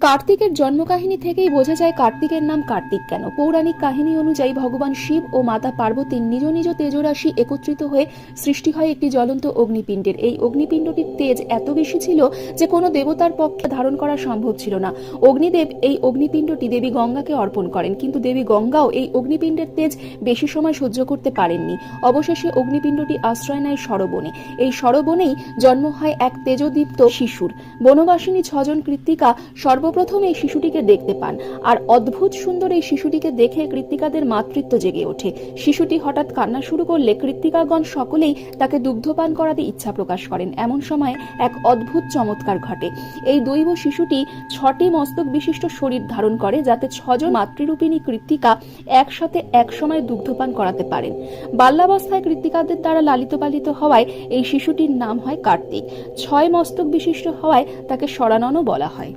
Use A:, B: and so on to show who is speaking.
A: কার্তিকের জন্মকাহিনী থেকেই বোঝা যায় কার্তিকের নাম কার্তিক কেন। পৌরাণিক কাহিনী অনুযায়ী ভগবান শিব ও মাতা পার্বতীর নিজ নিজ তেজরাশি একত্রিত হয়ে সৃষ্টি হয় একটি জ্বলন্ত অগ্নিপিণ্ডের। এই অগ্নিপিণ্ডটির তেজ এত বেশি ছিল যে কোনো দেবতার পক্ষে ধারণ করা সম্ভব ছিল না। অগ্নিদেব এই অগ্নিপিণ্ডটি দেবী গঙ্গাকে অর্পণ করেন, কিন্তু দেবী গঙ্গাও এই অগ্নিপিণ্ডের তেজ বেশি সময় সহ্য করতে পারেননি। অবশেষে অগ্নিপিণ্ডটি আশ্রয় নেয় সরবনে। এই সরবনেই জন্ম হয় এক তেজদীপ্ত শিশুর। বনবাসিনী 6 জন কৃত্তিকা সর্বপ্রথম এই শিশুটিকে দেখতে পান, আর অদ্ভুত সুন্দর এই শিশুটিকে দেখে কৃত্তিকাদের মাতৃত্ব জেগে ওঠে। শিশুটি হঠাৎ কান্না শুরু করলে কৃত্তিকাগণ সকলেই তাকে দুগ্ধপান করাতে ইচ্ছা প্রকাশ করেন। এমন সময় এক অদ্ভুত চমৎকার ঘটে। এই দৈব শিশুটি 6টি মস্তক বিশিষ্ট শরীর ধারণ করে, যাতে 6 জন মাতৃরূপিণী কৃত্তিকা একসাথে একসময় দুগ্ধপান করাতে পারেন। বাল্যাবস্থায় কৃত্তিকাদের দ্বারা লালিত পালিত হওয়ায় এই শিশুটির নাম হয় কার্তিক। 6 মস্তক বিশিষ্ট হওয়ায় তাকে সরাননও বলা হয়।